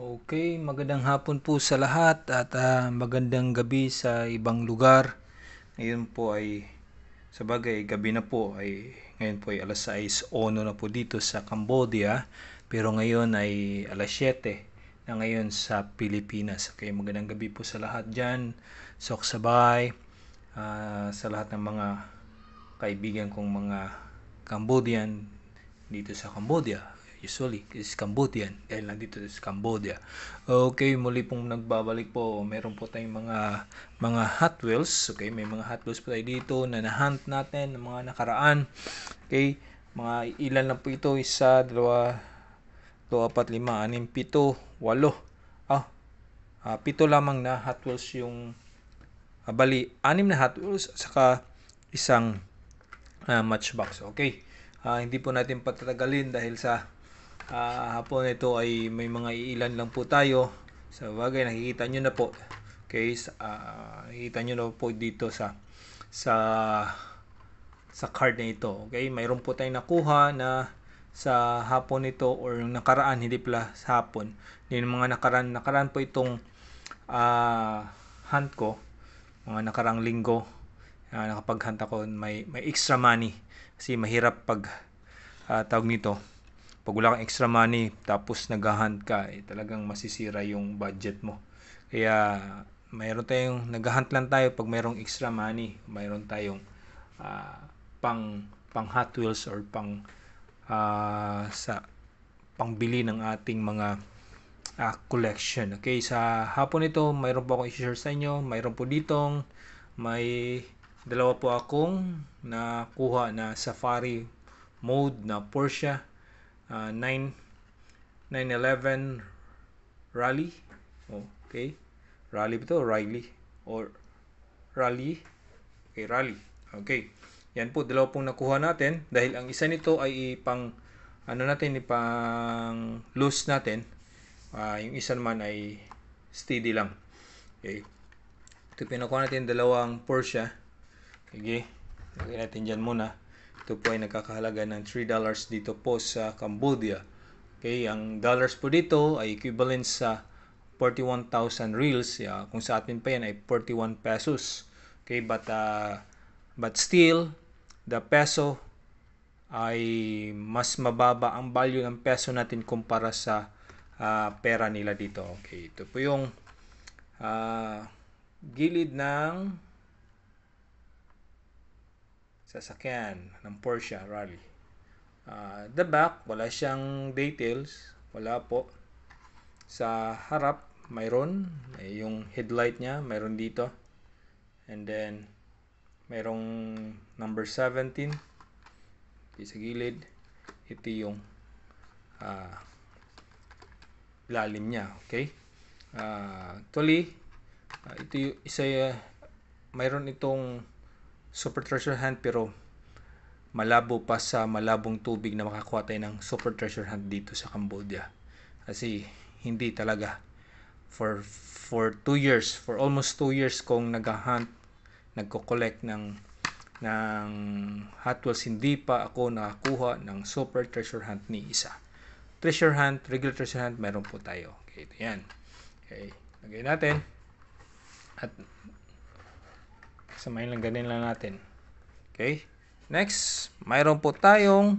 Okay, magandang hapon po sa lahat at magandang gabi sa ibang lugar. Ngayon po ay, sa bagay, gabi na po. Ngayon po ay alas 6:01 na po dito sa Cambodia. Pero ngayon ay alas 7 na ngayon sa Pilipinas. Okay, magandang gabi po sa lahat dyan. Soksabay, sa lahat ng mga kaibigan kong mga Cambodian dito sa Cambodia. Usually is Cambodian dahil nandito sa Cambodia. Okay, muli pong nagbabalik po. Meron po tayong mga Hot Wheels. Okay, may mga Hot Wheels po tayo dito na na-hunt natin ng mga nakaraan. Okay, mga ilan lang po ito. Isa, dalawa, 2, 4, 5, 6, 7, 8. Pito lamang na Hot Wheels yung bali, 6 na Hot Wheels saka isang Matchbox. Okay. Hindi po natin patatagalin dahil sa hapon ito ay may mga iilan lang po tayo. Sa bagay, nakikita nyo na po. Okay. Nakikita nyo na po dito sa card na ito. Okay. Mayroon po tayong nakuha na sa hapon ito or nakaraan, hindi pala sa hapon. Yung mga nakaraan po itong hunt ko. Mga nakarang linggo. Nakapag-hunt ako, may extra money. Kasi mahirap pag tawag nito. Pag wala kang extra money, tapos nag-hunt ka, talagang masisira yung budget mo. Kaya, mayroon tayong, nag-hunt lang tayo pag mayroong extra money. Mayroon tayong pang Hot Wheels or pangbili ng ating mga collection. Okay, sa hapon ito, mayroon po akong i-share sa inyo. Mayroon po ditong, may dalawa po akong nakuha na safari mode na Porsche 911 Rally. Okay. Rally ba ito? Riley. Or Rally. Okay, Rally. Okay. Yan po, dalawa pong nakuha natin. Dahil ang isa nito ay ipang loose natin. Yung isa naman ay steady lang. Okay. Ito pinakuha natin dalawang Porsche. Okay. Lagay natin dyan muna. Ito po ay nagkakahalaga ng $3 dito po sa Cambodia. Okay, ang dollars po dito ay equivalent sa 41,000 reals. Kung sa atin pa yan ay 41 pesos. Okay, but still, the peso ay mas mababa ang value ng peso natin kumpara sa pera nila dito. Okay, ito po yung gilid ng sasakyan ng Porsche Rally. The back, wala siyang details. Wala po. Sa harap, mayroon. Yung headlight niya, mayroon dito. And then, mayroong number 17. Sa gilid. Ito yung lalim niya. Okay? Actually, ito yung isa, mayroon itong super treasure hunt pero malabo pa sa malabong tubig na makakuha tayo ng super treasure hunt dito sa Cambodia. Kasi hindi talaga for 2 years, for almost 2 years kong nag-hunt, nagko-collect ng Hot Wheels, hindi pa ako nakakuha ng super treasure hunt ni isa. Treasure hunt, regular treasure hunt, meron po tayo. Okay, ito yan. Okay, lagay natin. At samayin lang, ganin lang natin. Okay. Next, mayroon po tayong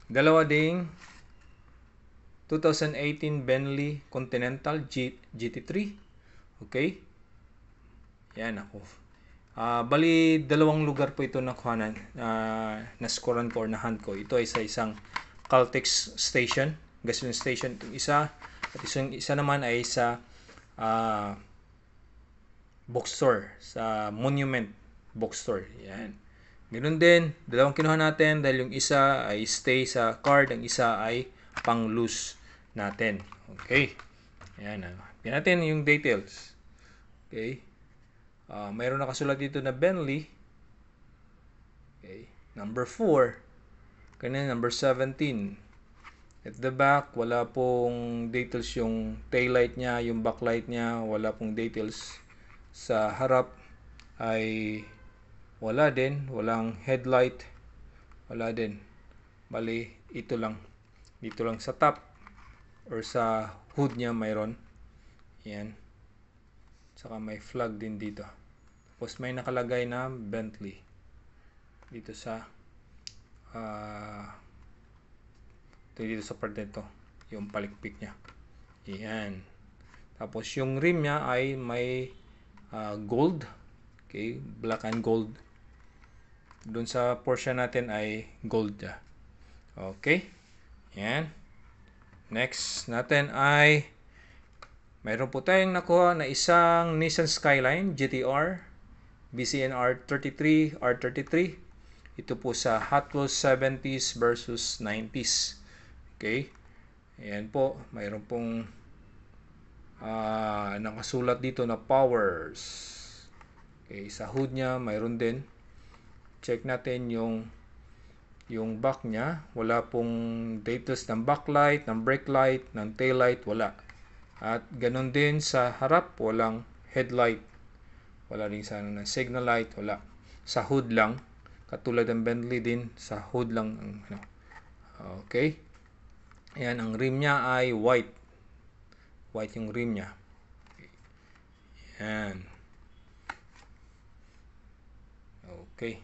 dalawa ding 2018 Bentley Continental GT3. Okay. Yan ako. Bali, dalawang lugar po ito nakuhanan. Na-scorean ko or na-hunt ko. Ito ay sa isang Caltex station, gasoline station. Itong isa. At isa naman ay sa bookstore, sa Monument Bookstore. Yan. Ganoon din, dalawang kinuha natin dahil yung isa ay stay sa card, ang isa ay pang loose natin. Okay. Yan. Yan natin yung details. Okay. Mayroon nakasulat dito na Bentley. Okay. Number 4. Kanina number 17. At the back, wala pong details yung taillight niya, yung backlight niya, wala pong details. Sa harap ay wala din, walang headlight, wala din. Bali, ito lang. Dito lang sa top. or sa hood niya mayroon. Yan. Saka may flag din dito. Tapos may nakalagay na Bentley dito sa dito sa part nito, yung palikpik niya. Yan. Tapos yung rim niya ay may gold. Okay, black and gold. Doon sa portion natin ay gold niya. Okay. Yan. Next natin ay mayroon po tayong nakuha na isang Nissan Skyline GTR BCNR 33 R33. Ito po sa Hot Wheels 70s versus 90s. Okay. Ayan po. Mayroon pong nakasulat dito na powers. Okay. Sa hood niya mayroon din. Check natin yung back niya. Wala pong details ng backlight, ng brake light, ng tail light. Wala. At ganun din sa harap, walang headlight. Wala rin sa ng signal light, wala. Sa hood lang, katulad ng Bentley din, sa hood lang. Okay. Ayan, ang rim niya ay white. White yung rim niya. Ayan. Okay.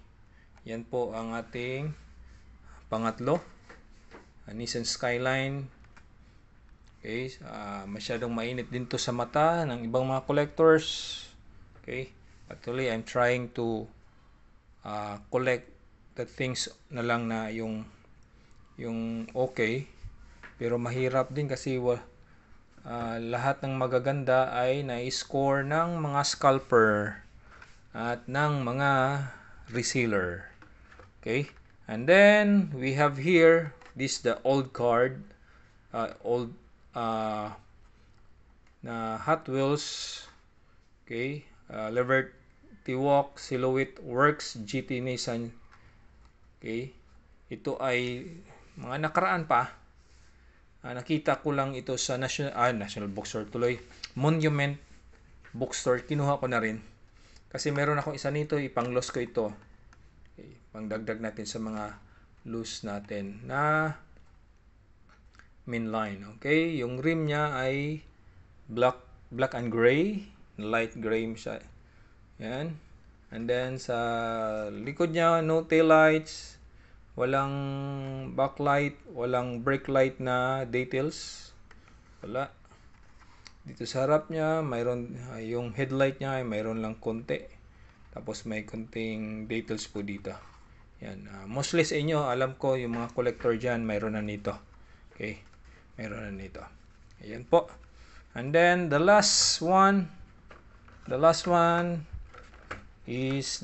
Yan po ang ating pangatlo. Nissan Skyline. Okay, masyadong mainit din to sa mata ng ibang mga collectors. Okay, actually I'm trying to collect the things na lang na yung okay, pero mahirap din kasi lahat ng magaganda ay na-score ng mga scalper at ng mga reseller. Okay, and then we have here this the old card, old na Hot Wheels. Okay, Liberty Walk Silhouette Works GT Nissan. Okay, ito ay mga nakaraan pa. Nakita ko lang ito sa National Bookstore tuloy. Monument Bookstore, kinuha ko na rin. Kasi meron akong isa nito, ipang-loss ko ito. Okay, pangdagdag natin sa mga loose natin na mainline. Okay, yung rim niya ay black and gray, light gray siya. Yan. And then sa likod niya, no tail lights, walang backlight, walang brake light na details. Wala. Dito sa harap niya, mayroon yung headlight niya ay mayroon lang konti. Tapos may konting details po dito. Yan. Mostly sa inyo, alam ko yung mga collector diyan mayroon na nito. Okay. Mayroon na nito. Ayan po. And then the last one is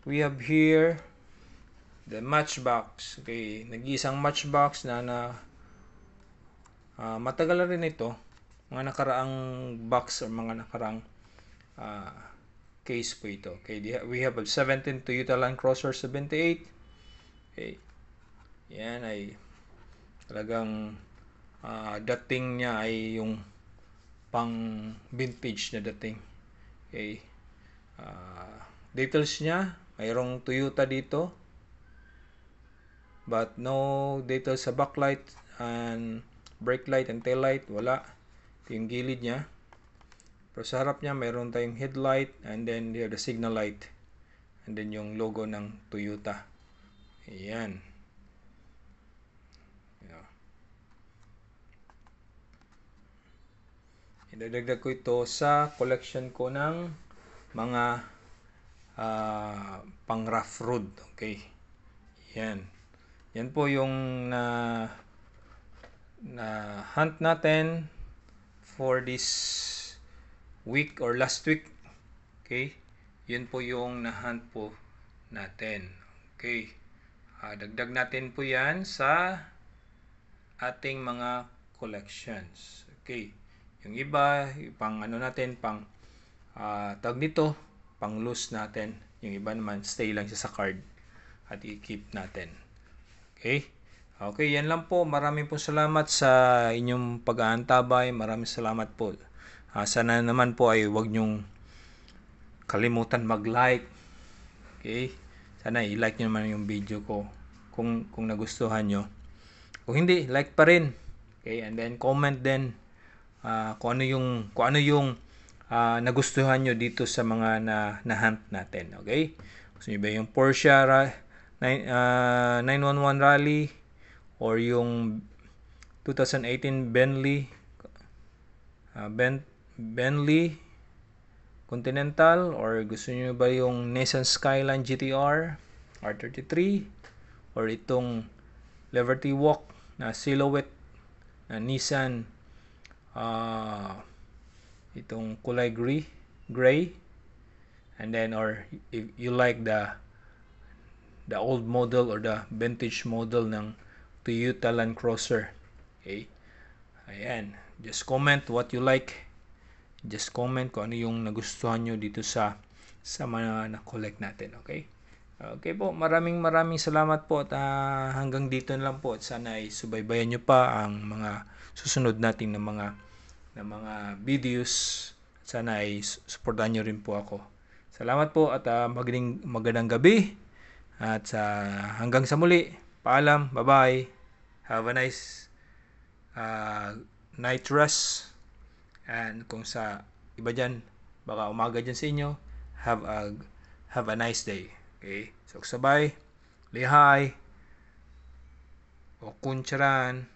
we have here the matchbox. Okay, nag-iisang matchbox na matagal na rin ito. Mga nakaraang box or mga nakaraang case po ito. Okay, we have a 17 Toyota Land Cruiser 78. Okay. Yan ay talagang dating niya ay yung pang vintage na dating. Okay. Details niya, mayroong Toyota dito. But no details sa backlight and brake light and tail light. Wala. Ito yung gilid niya. Pero sa harap niya, mayroon tayong headlight and then the signal light. And then yung logo ng Toyota. Ayan. Idadagdag ko ito sa collection ko ng mga pang rough road. Okay. Yan. Yan po yung na hunt natin for this week or last week. Okay. Yun po yung na hunt po natin. Okay. Dagdag natin po yan sa ating mga collections. Okay. Yung iba, pang ano natin, pang tag nito, pang loose natin. Yung iba naman, stay lang siya sa card at i-keep natin. Okay? Okay, yan lang po. Maraming po salamat sa inyong pag-aantabay. Maraming salamat po. Sana naman po ay huwag nyong kalimutan mag-like. Okay? Sana i-like nyo naman yung video ko kung nagustuhan nyo. Kung hindi, like pa rin. Okay? And then comment din kung ano yung nagustuhan nyo dito sa mga na-hunt natin. Okay? Gusto nyo ba yung Porsche 911 Rally or yung 2018 Bentley Continental, or gusto niyo ba yung Nissan Skyline GTR R33 or itong Liberty Walk na silhouette na Nissan itong kulay gray, and then or if you like the old model or the vintage model ng Toyota Land Cruiser. Okay? Ayan. Just comment what you like. Just comment kung ano yung nagustuhan nyo dito sa mga na-collect natin. Okay? Okay po. Maraming salamat po at hanggang dito na lang po. At sana ay subaybayan nyo pa ang mga susunod nating na mga videos. Sana ay supportahan nyo rin po ako. Salamat po at magandang gabi. At hanggang sa muli. Paalam. Bye-bye. Have a nice night rest. And kung sa iba dyan, baka umaga dyan sa inyo, have a nice day. Okay? So, sabay. Lihay. O kuncharan.